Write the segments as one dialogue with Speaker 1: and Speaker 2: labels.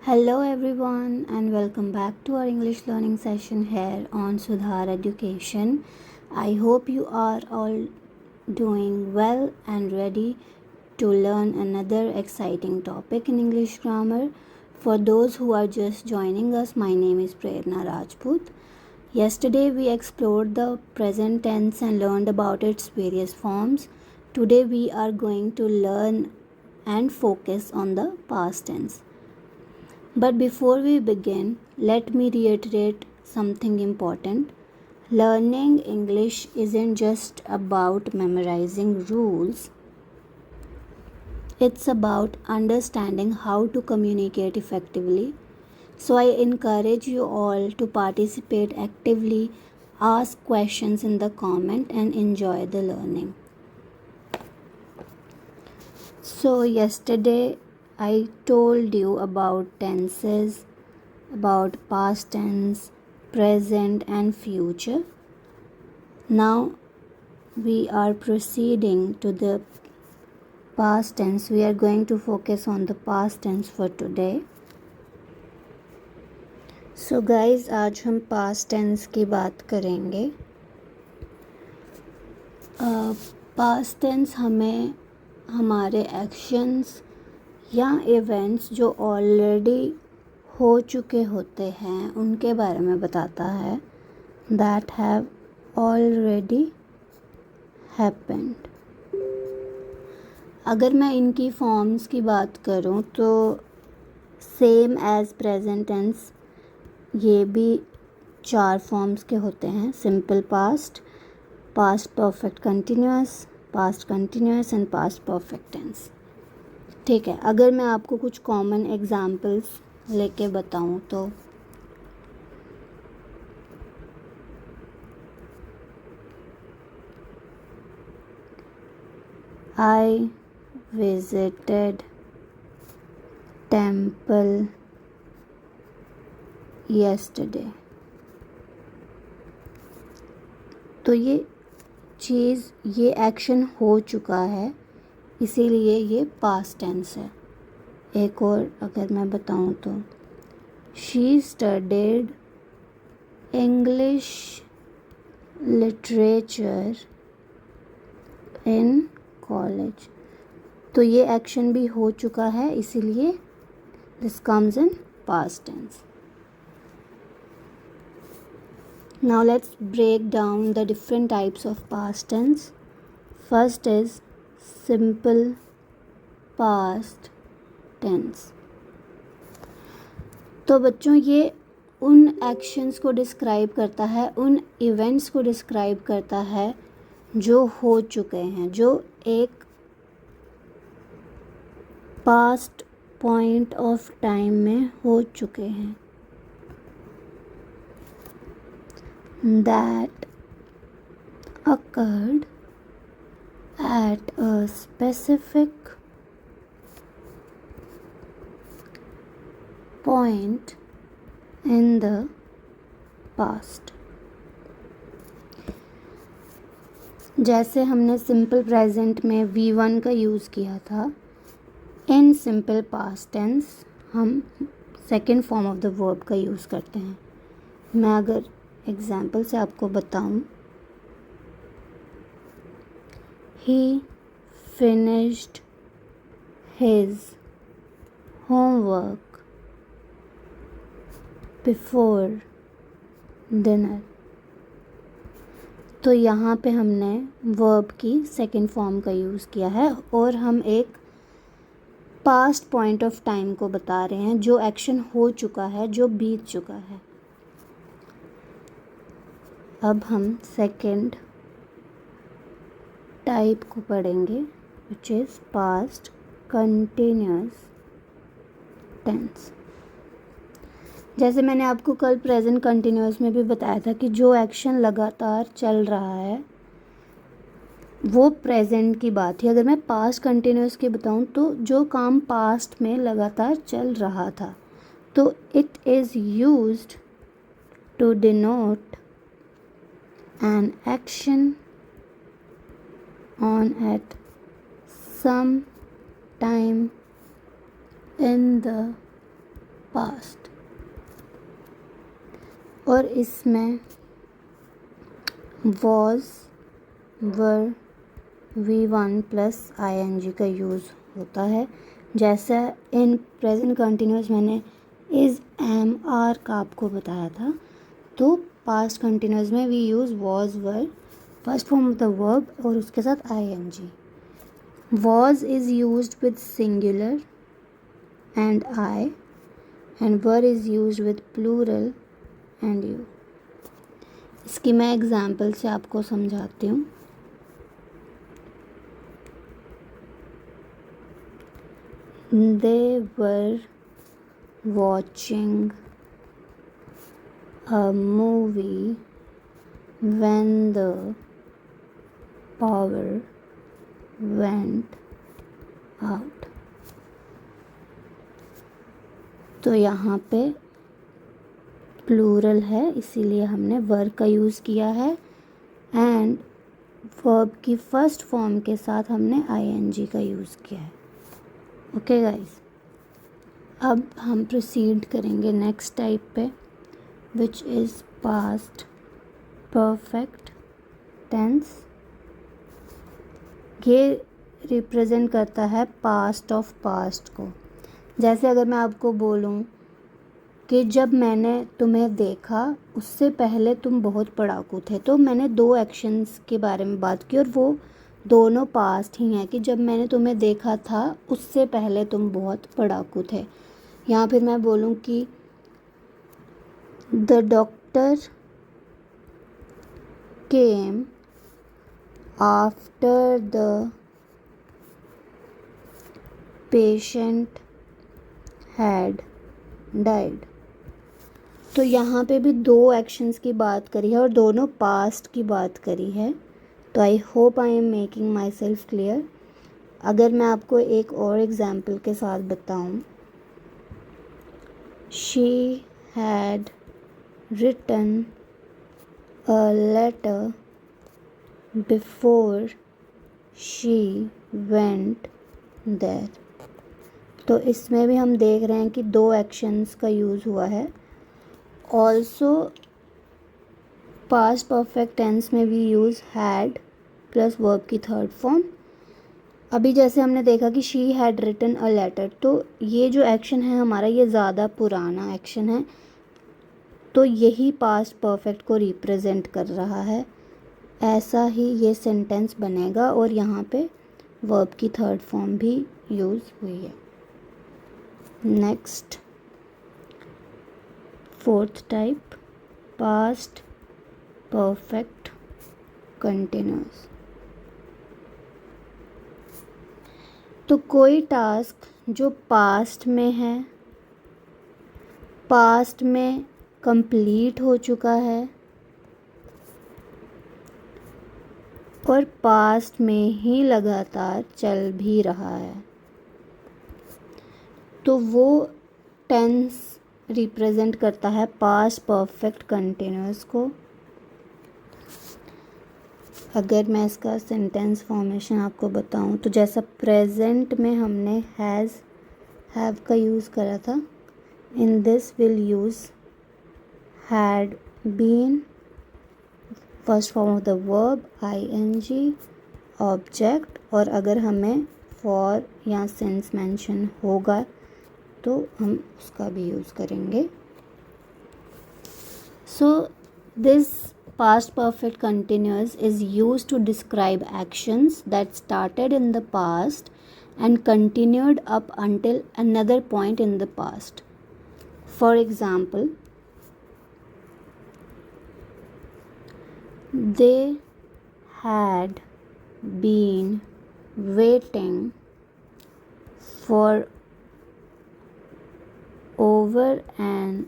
Speaker 1: Hello everyone and welcome back to our English learning session here on Sudhar Education. I hope you are all doing well and ready to learn another exciting topic in English grammar. For those who are just joining us, my name is Prerna Rajput. Yesterday we explored the present tense and learned about its various forms. Today we are going to learn and focus on the past tense. But before we begin, let me reiterate something important. Learning English isn't just about memorizing rules, it's about understanding how to communicate effectively. So, I encourage you all to participate actively, ask questions in the comment, and enjoy the learning. So, yesterday I told you about tenses, about past tense, present, and future. Now we are proceeding to the past tense. We are going to focus on the past tense for today. So guys, आज हम past tense की बात करेंगे. Past tense हमें हमारे actions या events जो already हो चुके होते हैं उनके बारे में बताता है. That have already happened. अगर मैं इनकी फॉर्म्स की बात करूं तो सेम एज प्रेजेंट टेंस ये भी 4 फॉर्म्स के होते हैं. Simple past, past perfect continuous, past continuous and past perfect tense. ठीक है, अगर मैं आपको कुछ कॉमन एग्जाम्पल्स लेके बताऊं तो I visited temple yesterday. तो ये चीज़, ये एक्शन हो चुका है, इसीलिए ये पास्ट टेंस है. एक और अगर मैं बताऊं तो she studied English literature in college. तो ये एक्शन भी हो चुका है, इसीलिए this comes in past tense. Now let's break down the different types of past tense. First is simple past tense. तो बच्चों ये उन एक्शंस को डिस्क्राइब करता है, उन इवेंट्स को डिस्क्राइब करता है जो हो चुके हैं, जो एक पास्ट पॉइंट ऑफ टाइम में हो चुके हैं. That occurred at a specific point in the past. जैसे हमने सिंपल प्रेजेंट में V1 का यूज़ किया था, इन सिंपल पास्ट टेंस हम second form of the verb का यूज़ करते हैं. मैं अगर एग्जाम्पल से आपको बताऊं, ही finished his homework before dinner. तो यहाँ पे हमने वर्ब की सेकेंड फॉर्म का यूज़ किया है और हम एक पास्ट पॉइंट ऑफ टाइम को बता रहे हैं, जो एक्शन हो चुका है, जो बीत चुका है. अब हम सेकेंड टाइप को पढ़ेंगे, which is past continuous tense. जैसे मैंने आपको कल प्रेजेंट कंटिन्यूअस में भी बताया था कि जो एक्शन लगातार चल रहा है वो प्रेजेंट की बात है. अगर मैं पास्ट कंटिन्यूअस की बताऊं तो जो काम पास्ट में लगातार चल रहा था, तो it is used to denote an action on at some time in the past. और इसमें was, were, V1 plus ing का यूज़ होता है। जैसे इन प्रेजेंट कंटिन्यूस मैंने इज़, एम, आर का आपको बताया था, तो पास्ट कंटिन्यूस में we use was, were, first form of the verb और उसके साथ ing। was is used with singular and I, and were is used with plural and you। इसकी मैं एग्जाम्पल से आपको समझाती हूँ। They were watching a movie when the power went out। तो यहाँ पे प्लूरल है इसीलिए हमने वर का यूज़ किया है, एंड वर्ब की फर्स्ट फॉर्म के साथ हमने ing का यूज़ किया है। ओके गाइस, अब हम प्रोसीड करेंगे नेक्स्ट टाइप पे, which is past perfect tense. ये रिप्रेजेंट करता है पास्ट ऑफ पास्ट को। जैसे अगर मैं आपको बोलूँ कि जब मैंने तुम्हें देखा उससे पहले तुम बहुत पढ़ाकू थे, तो मैंने दो एक्शंस के बारे में बात की और वो दोनों पास्ट ही हैं कि जब मैंने तुम्हें देखा था उससे पहले तुम बहुत पढ़ाकू थे। यहाँ फिर मैं बोलूँ कि the doctor came after the patient had died. तो यहाँ पे भी दो एक्शंस की बात करी है और दोनों पास्ट की बात करी है। तो I hope I am making myself clear. अगर मैं आपको एक और एग्जाम्पल के साथ बताऊँ, she had written a letter before she went there. तो इसमें भी हम देख रहे हैं कि दो एक्शंस का यूज़ हुआ है। ऑल्सो पास्ट परफेक्ट टेंस में we use had plus verb की थर्ड फॉर्म। अभी जैसे हमने देखा कि she had written a letter, तो ये जो एक्शन है हमारा ये ज़्यादा पुराना एक्शन है, तो यही पास्ट परफेक्ट को रिप्रेजेंट कर रहा है। ऐसा ही ये सेंटेंस बनेगा और यहाँ पे वर्ब की थर्ड फॉर्म भी यूज़ हुई है। Next fourth type, past perfect continuous. तो कोई टास्क जो पास्ट में है, पास्ट में कंप्लीट हो चुका है और पास्ट में ही लगातार चल भी रहा है, तो वो टेंस रिप्रेजेंट करता है पास्ट परफेक्ट कंटिन्यूअस को। अगर मैं इसका सेंटेंस फॉर्मेशन आपको बताऊं, तो जैसा प्रेजेंट में हमने हैज़, हैव का यूज़ करा था, in this will use had been, first form of the verb ing, object, और अगर हमें फॉर या सिंस मेंशन होगा तो हम उसका भी यूज़ करेंगे। So this past perfect continuous is used to describe actions that started in the past and continued up until another point in the past. For example, they had been waiting for over an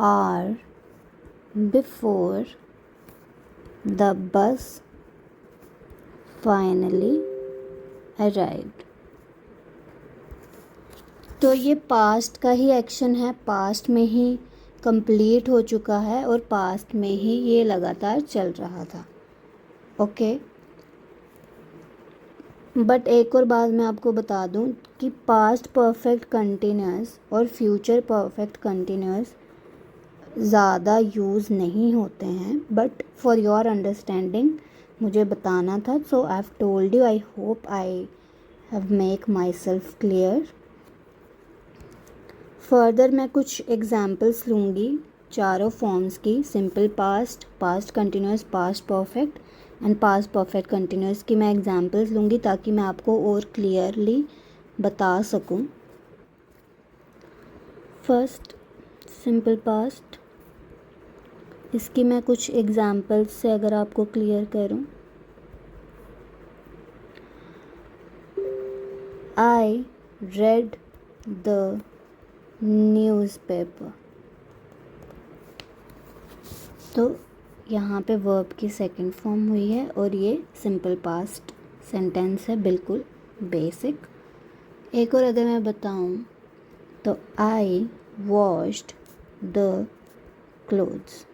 Speaker 1: hour before the bus finally arrived। तो ये past का ही action है, past में ही complete हो चुका है और past में ही ये लगातार चल रहा था। ओके, बट एक और बात मैं आपको बता दूं कि पास्ट परफेक्ट कंटिन्यूअस और फ्यूचर परफेक्ट कंटिन्यूअस ज़्यादा यूज़ नहीं होते हैं, बट फॉर योर अंडरस्टैंडिंग मुझे बताना था, so I have told you. I hope I have make myself clear. Further मैं कुछ एग्जाम्पल्स लूँगी चारों फॉर्म्स की, simple past, past continuous, past perfect and past perfect continuous की मैं एग्जाम्पल्स लूँगी ताकि मैं आपको और क्लियरली बता सकूँ. फर्स्ट सिंपल पास्ट, इसकी मैं कुछ एग्जाम्पल्स से अगर आपको क्लियर करूँ. I read the newspaper. तो यहाँ पे वर्ब की सेकंड फॉर्म हुई है और ये सिंपल पास्ट सेंटेंस है, बिल्कुल बेसिक. एक और अगर मैं बताऊँ तो I washed the clothes.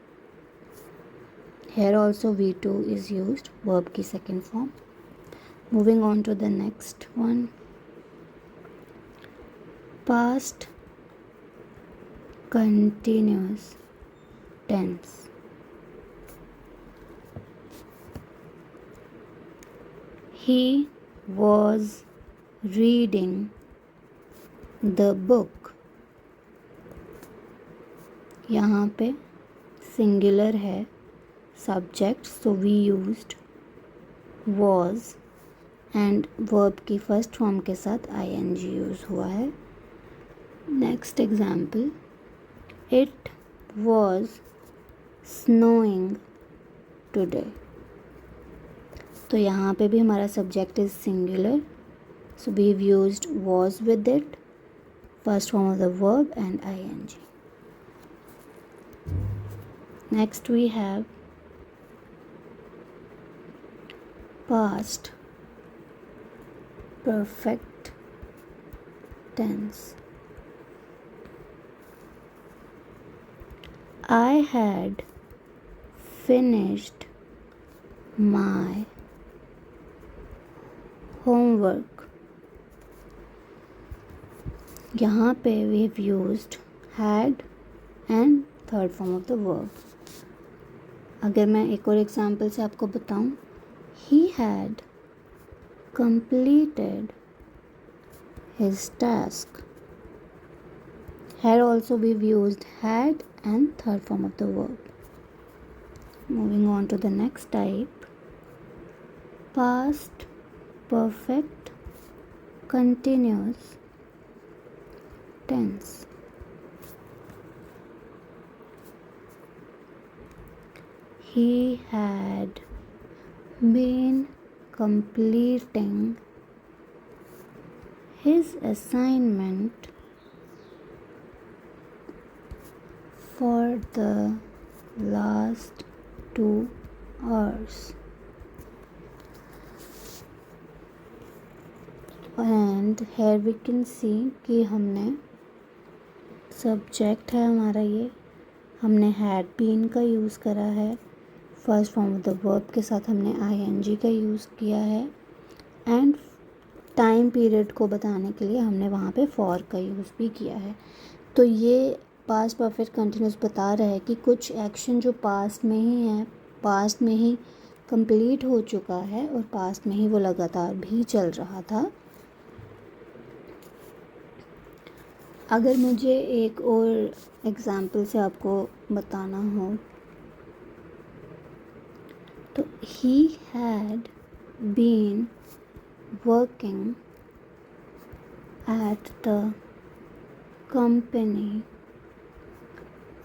Speaker 1: Here also V2 is used, verb की second form. Moving on to the next one, past continuous tense. He was reading the book. यहाँ पे सिंगुलर है subject, so we used was and verb की first form के साथ ing use हुआ है. Next example, it was snowing today. तो यहाँ पे भी हमारा subject is singular, so we have used was with it, first form of the verb and ing. Next we have past perfect tense. I had finished my homework. यहाँ पे we have used had and third form of the verb. अगर मैं एक और example से आपको बताऊँ, he had completed his task. Here also we've used had and third form of the verb. Moving on to the next type, past perfect continuous tense. He had been completing his assignment for the last 2 hours. And here we can see कि हमने subject है हमारा, ये हमने had been का use करा है, first form of the verb के साथ हमने ing का यूज़ किया है, एंड टाइम पीरियड को बताने के लिए हमने वहाँ पे फॉर का यूज़ भी किया है. तो ये पास्ट परफेक्ट कंटिन्यूस बता रहा है कि कुछ एक्शन जो पास्ट में ही है, पास्ट में ही कंप्लीट हो चुका है और पास्ट में ही वो लगातार भी चल रहा था. अगर मुझे एक और एग्ज़ाम्पल से आपको बताना हो तो he had been working at the company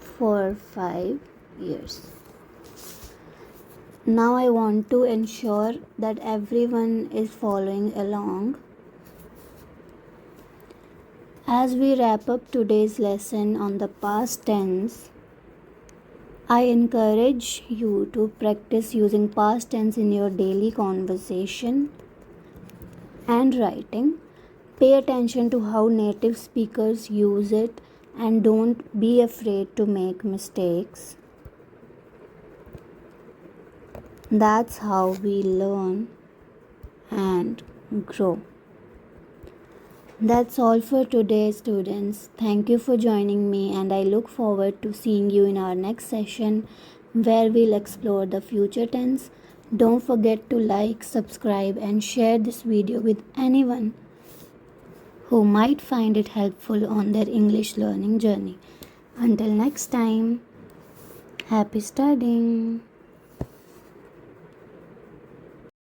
Speaker 1: for 5 years. Now I want to ensure that everyone is following along. As we wrap up today's lesson on the past tense, I encourage you to practice using past tense in your daily conversation and writing. Pay attention to how native speakers use it and don't be afraid to make mistakes. That's how we learn and grow. That's all for today, students. Thank you for joining me, and I look forward to seeing you in our next session where we'll explore the future tense. Don't forget to like, subscribe, and share this video with anyone who might find it helpful on their English learning journey. Until next time, happy studying.